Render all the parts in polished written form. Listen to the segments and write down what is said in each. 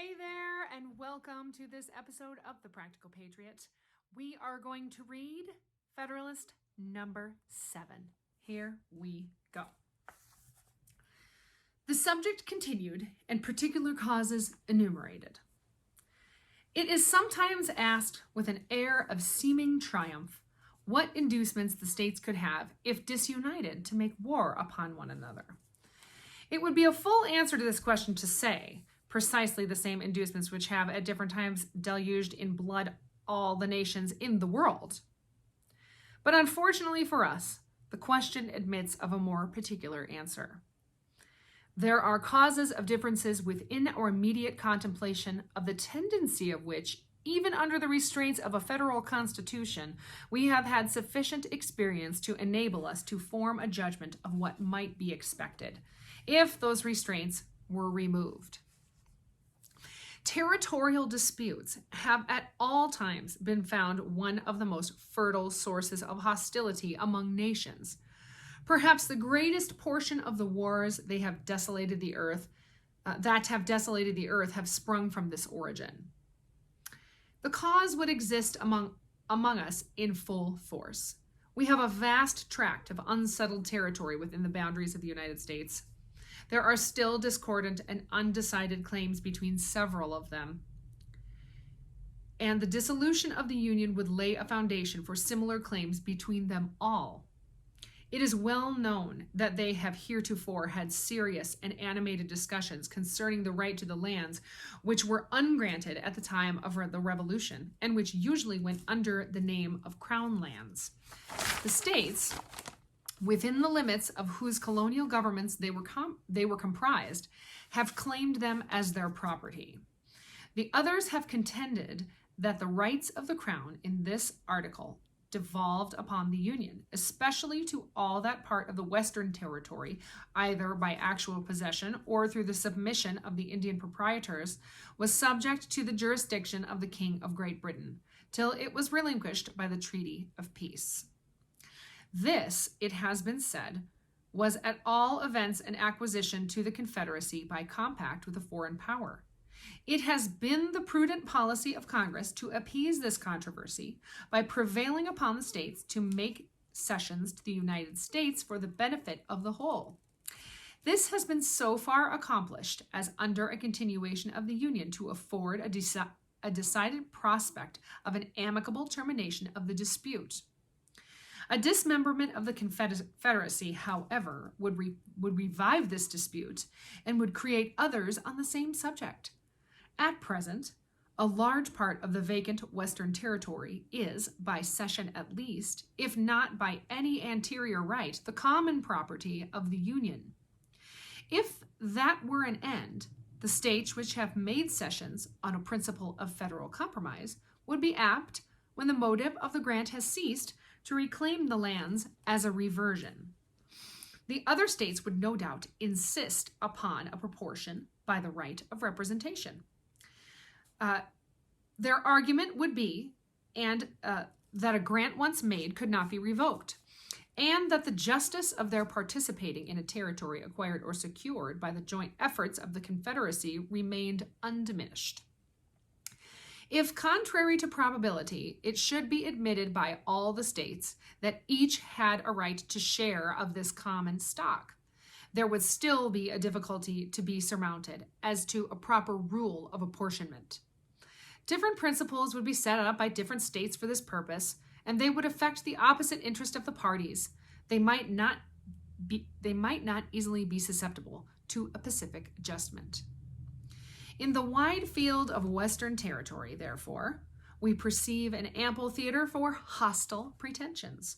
Hey there, and welcome to this episode of The Practical Patriot. We are going to read Federalist number 7. Here we go. The subject continued and particular causes enumerated. It is sometimes asked with an air of seeming triumph what inducements the states could have if disunited to make war upon one another. It would be a full answer to this question to say precisely the same inducements which have at different times deluged in blood all the nations in the world. But unfortunately for us, the question admits of a more particular answer. There are causes of differences within our immediate contemplation of the tendency of which, even under the restraints of a federal constitution, we have had sufficient experience to enable us to form a judgment of what might be expected if those restraints were removed. Territorial disputes have at all times been found one of the most fertile sources of hostility among nations. Perhaps the greatest portion of the wars that have desolated the earth have sprung from this origin. The cause would exist among us in full force. We have a vast tract of unsettled territory within the boundaries of the United States. There are still discordant and undecided claims between several of them, and the dissolution of the Union would lay a foundation for similar claims between them all. It is well known that they have heretofore had serious and animated discussions concerning the right to the lands which were ungranted at the time of the Revolution, and which usually went under the name of Crown lands. The states, within the limits of whose colonial governments they were comprised, have claimed them as their property. The others have contended that the rights of the Crown in this article devolved upon the Union, especially to all that part of the Western Territory, either by actual possession or through the submission of the Indian proprietors, was subject to the jurisdiction of the King of Great Britain, till it was relinquished by the Treaty of Peace. This, it has been said, was at all events an acquisition to the Confederacy by compact with a foreign power. It has been the prudent policy of Congress to appease this controversy by prevailing upon the states to make cessions to the United States for the benefit of the whole. This has been so far accomplished as under a continuation of the Union to afford a decided prospect of an amicable termination of the dispute. A dismemberment of the Confederacy, however, would revive this dispute and would create others on the same subject. At present, a large part of the vacant Western Territory is, by cession at least, if not by any anterior right, the common property of the Union. If that were an end, the states which have made cessions on a principle of federal compromise would be apt, when the motive of the grant has ceased, to reclaim the lands as a reversion. The other states would no doubt insist upon a proportion by the right of representation. Their argument would be that a grant once made could not be revoked, and that the justice of their participating in a territory acquired or secured by the joint efforts of the Confederacy remained undiminished. If, contrary to probability, it should be admitted by all the states that each had a right to share of this common stock, there would still be a difficulty to be surmounted as to a proper rule of apportionment. Different principles would be set up by different states for this purpose, and they would affect the opposite interest of the parties. They might not easily be susceptible to a pacific adjustment. In the wide field of Western Territory, therefore, we perceive an ample theater for hostile pretensions,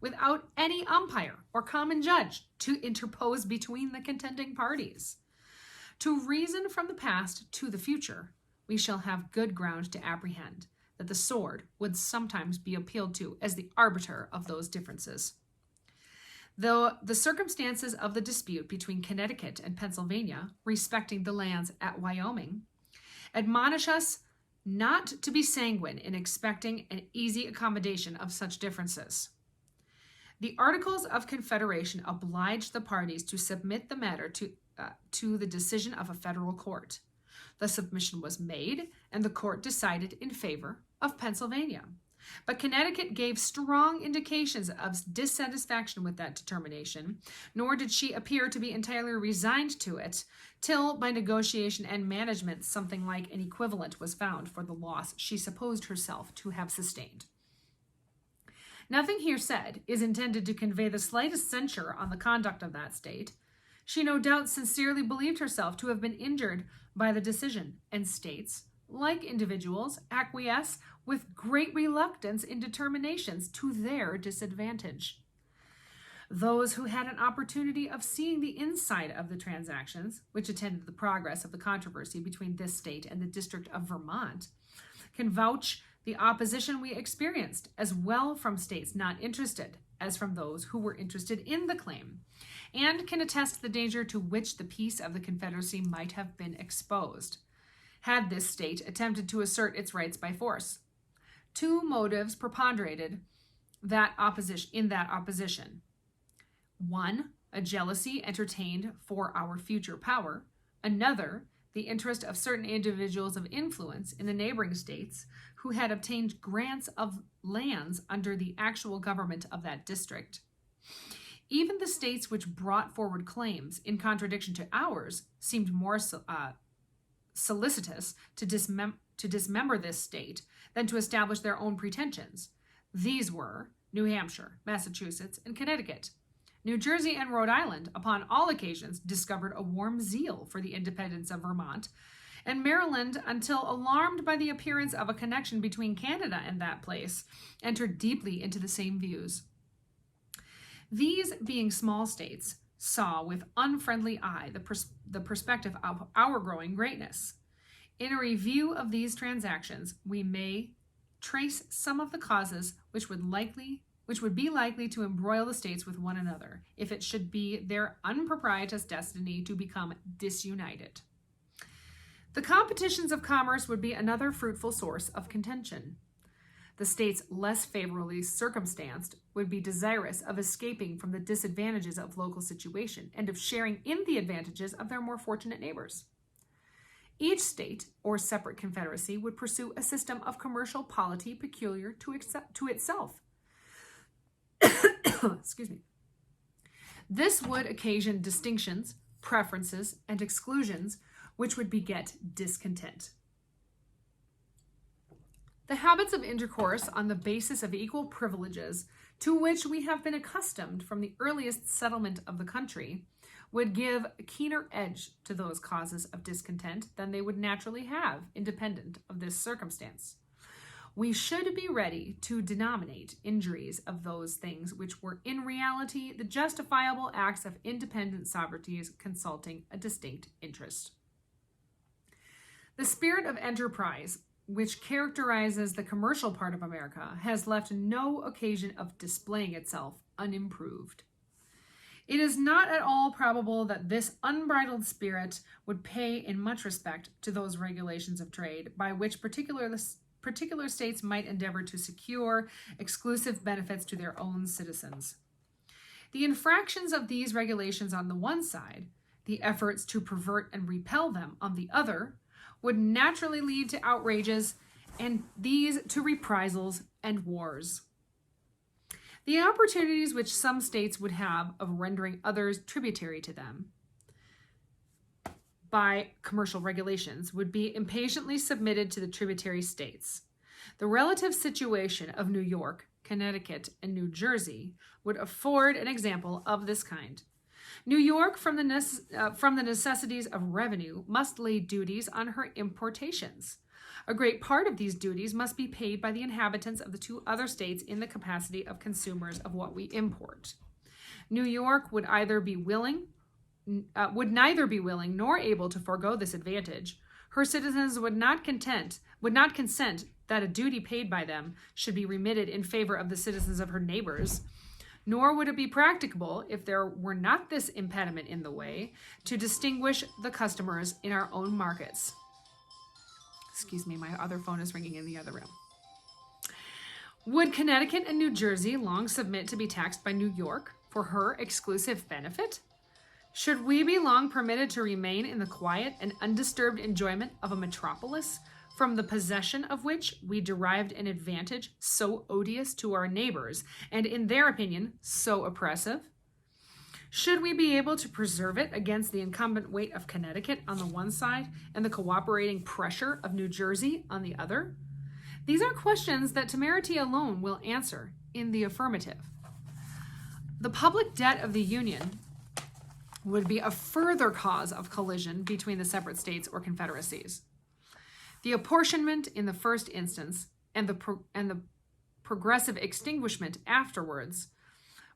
without any umpire or common judge to interpose between the contending parties. To reason from the past to the future, we shall have good ground to apprehend that the sword would sometimes be appealed to as the arbiter of those differences. Though the circumstances of the dispute between Connecticut and Pennsylvania respecting the lands at Wyoming admonish us not to be sanguine in expecting an easy accommodation of such differences. The Articles of Confederation oblige the parties to submit the matter to the decision of a federal court. The submission was made, and the court decided in favor of Pennsylvania. But Connecticut gave strong indications of dissatisfaction with that determination, nor did she appear to be entirely resigned to it, till by negotiation and management something like an equivalent was found for the loss she supposed herself to have sustained. Nothing here said is intended to convey the slightest censure on the conduct of that state. She no doubt sincerely believed herself to have been injured by the decision, and states, like individuals, acquiesce with great reluctance in determinations to their disadvantage. Those who had an opportunity of seeing the inside of the transactions, which attended the progress of the controversy between this state and the District of Vermont, can vouch the opposition we experienced as well from states not interested as from those who were interested in the claim, and can attest the danger to which the peace of the Confederacy might have been exposed had this state attempted to assert its rights by force. Two motives preponderated in that opposition. One, a jealousy entertained for our future power. Another, the interest of certain individuals of influence in the neighboring states who had obtained grants of lands under the actual government of that district. Even the states which brought forward claims in contradiction to ours seemed more solicitous to dismember this state than to establish their own pretensions. These were New Hampshire, Massachusetts, and Connecticut. New Jersey and Rhode Island, upon all occasions, discovered a warm zeal for the independence of Vermont, and Maryland, until alarmed by the appearance of a connection between Canada and that place, entered deeply into the same views. These, being small states, saw with unfriendly eye the perspective of our growing greatness. In a review of these transactions, we may trace some of the causes which would be likely to embroil the states with one another, if it should be their unpropitious destiny to become disunited. The competitions of commerce would be another fruitful source of contention. The states less favorably circumstanced would be desirous of escaping from the disadvantages of local situation and of sharing in the advantages of their more fortunate neighbors. Each state or separate confederacy would pursue a system of commercial polity peculiar to itself. Excuse me. This would occasion distinctions, preferences, and exclusions which would beget discontent. The habits of intercourse on the basis of equal privileges, to which we have been accustomed from the earliest settlement of the country, would give a keener edge to those causes of discontent than they would naturally have, independent of this circumstance. We should be ready to denominate injuries of those things which were in reality the justifiable acts of independent sovereignties consulting a distinct interest. The spirit of enterprise which characterizes the commercial part of America has left no occasion of displaying itself unimproved. It is not at all probable that this unbridled spirit would pay in much respect to those regulations of trade by which particular states might endeavor to secure exclusive benefits to their own citizens. The infractions of these regulations on the one side, the efforts to pervert and repel them on the other, would naturally lead to outrages, and these to reprisals and wars. The opportunities which some states would have of rendering others tributary to them by commercial regulations would be impatiently submitted to the tributary states. The relative situation of New York, Connecticut, and New Jersey would afford an example of this kind. New York, from the necessities of revenue, must lay duties on her importations. A great part of these duties must be paid by the inhabitants of the two other states in the capacity of consumers of what we import. New York would neither be willing nor able to forego this advantage. Her citizens would not consent that a duty paid by them should be remitted in favor of the citizens of her neighbors. Nor would it be practicable, if there were not this impediment in the way, to distinguish the customers in our own markets. Excuse me, my other phone is ringing in the other room. Would Connecticut and New Jersey long submit to be taxed by New York for her exclusive benefit? Should we be long permitted to remain in the quiet and undisturbed enjoyment of a metropolis, from the possession of which we derived an advantage so odious to our neighbors, and in their opinion so oppressive? Should we be able to preserve it against the incumbent weight of Connecticut on the one side and the cooperating pressure of New Jersey on the other? These are questions that temerity alone will answer in the affirmative. The public debt of the Union would be a further cause of collision between the separate states or confederacies. The apportionment in the first instance and the progressive extinguishment afterwards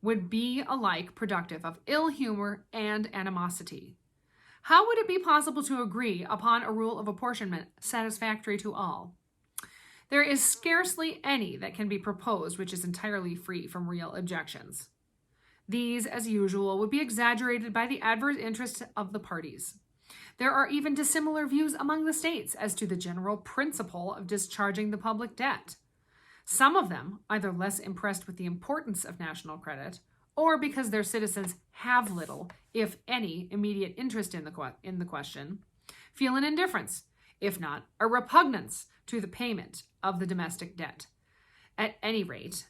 would be alike productive of ill humor and animosity. How would it be possible to agree upon a rule of apportionment satisfactory to all? There is scarcely any that can be proposed which is entirely free from real objections. These, as usual, would be exaggerated by the adverse interests of the parties. There are even dissimilar views among the states as to the general principle of discharging the public debt. Some of them, either less impressed with the importance of national credit, or because their citizens have little, if any, immediate interest in the question, feel an indifference, if not a repugnance, to the payment of the domestic debt. At any rate,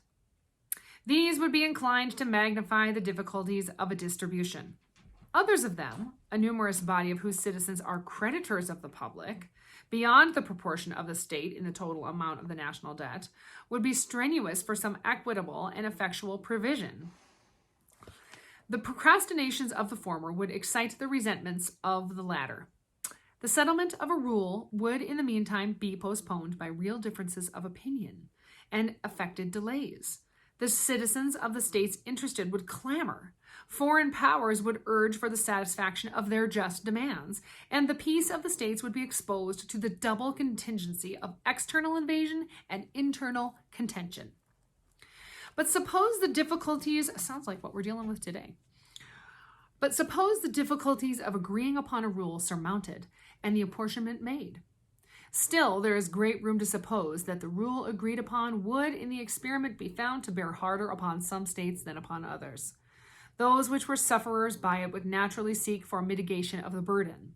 these would be inclined to magnify the difficulties of a distribution. Others of them, a numerous body of whose citizens are creditors of the public, beyond the proportion of the state in the total amount of the national debt, would be strenuous for some equitable and effectual provision. The procrastinations of the former would excite the resentments of the latter. The settlement of a rule would in the meantime be postponed by real differences of opinion and affected delays. The citizens of the states interested would clamor. Foreign powers would urge for the satisfaction of their just demands, and the peace of the states would be exposed to the double contingency of external invasion and internal contention. But suppose the difficulties, sounds like what we're dealing with today, but suppose the difficulties of agreeing upon a rule surmounted and the apportionment made. Still, there is great room to suppose that the rule agreed upon would in the experiment be found to bear harder upon some states than upon others. Those which were sufferers by it would naturally seek for mitigation of the burden.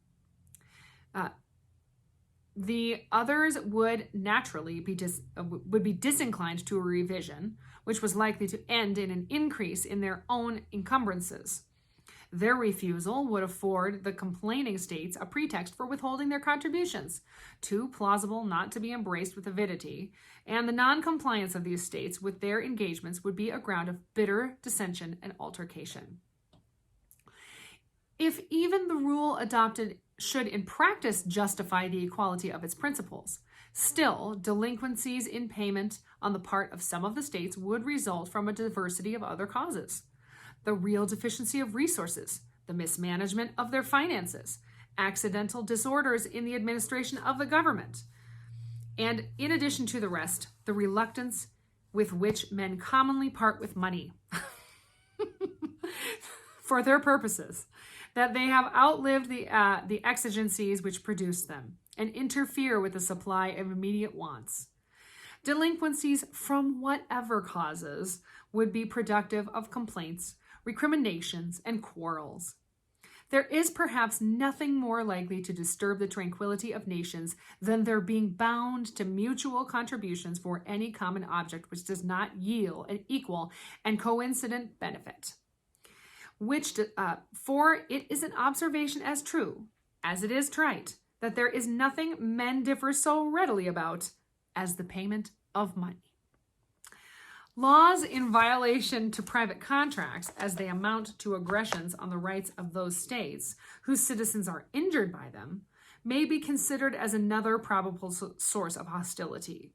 The others would naturally be disinclined to a revision, which was likely to end in an increase in their own encumbrances. Their refusal would afford the complaining states a pretext for withholding their contributions, too plausible not to be embraced with avidity, and the non-compliance of these states with their engagements would be a ground of bitter dissension and altercation. If even the rule adopted should in practice justify the equality of its principles, still delinquencies in payment on the part of some of the states would result from a diversity of other causes. The real deficiency of resources, the mismanagement of their finances, accidental disorders in the administration of the government, and in addition to the rest, the reluctance with which men commonly part with money for their purposes, that they have outlived the exigencies which produce them, and interfere with the supply of immediate wants. Delinquencies from whatever causes would be productive of complaints, recriminations, and quarrels. There is perhaps nothing more likely to disturb the tranquility of nations than their being bound to mutual contributions for any common object which does not yield an equal and coincident benefit. For it is an observation as true as it is trite, that there is nothing men differ so readily about as the payment of money. Laws in violation to private contracts, as they amount to aggressions on the rights of those states whose citizens are injured by them, may be considered as another probable source of hostility.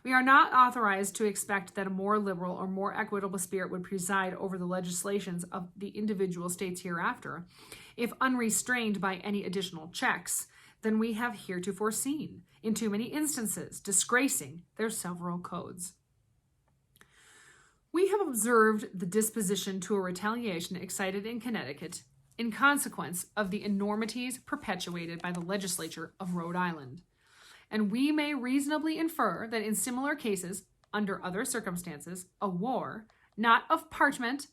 We are not authorized to expect that a more liberal or more equitable spirit would preside over the legislations of the individual states hereafter, if unrestrained by any additional checks than we have heretofore seen, in too many instances, disgracing their several codes. We have observed the disposition to a retaliation excited in Connecticut in consequence of the enormities perpetuated by the legislature of Rhode Island, and we may reasonably infer that in similar cases, under other circumstances, a war, not of parchment,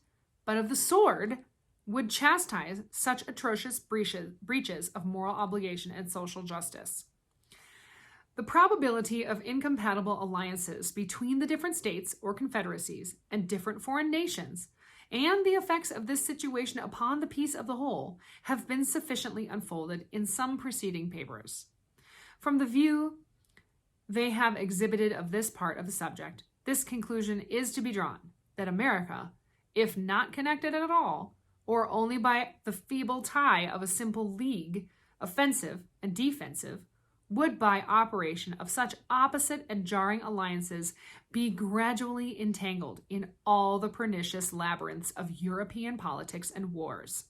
but of the sword, would chastise such atrocious breaches of moral obligation and social justice. The probability of incompatible alliances between the different states or confederacies and different foreign nations, and the effects of this situation upon the peace of the whole, have been sufficiently unfolded in some preceding papers. From the view they have exhibited of this part of the subject, this conclusion is to be drawn, that America, if not connected at all, or only by the feeble tie of a simple league, offensive and defensive, would by operation of such opposite and jarring alliances be gradually entangled in all the pernicious labyrinths of European politics and wars,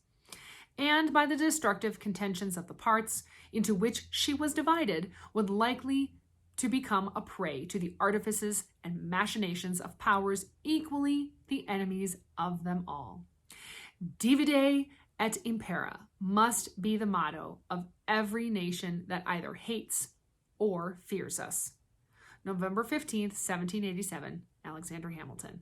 and by the destructive contentions of the parts into which she was divided would likely to become a prey to the artifices and machinations of powers equally the enemies of them all. Divide et impera must be the motto of every nation that either hates or fears us. November 15th, 1787, Alexander Hamilton.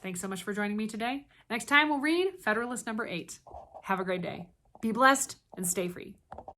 Thanks so much for joining me today. Next time we'll read Federalist number 8. Have a great day. Be blessed and stay free.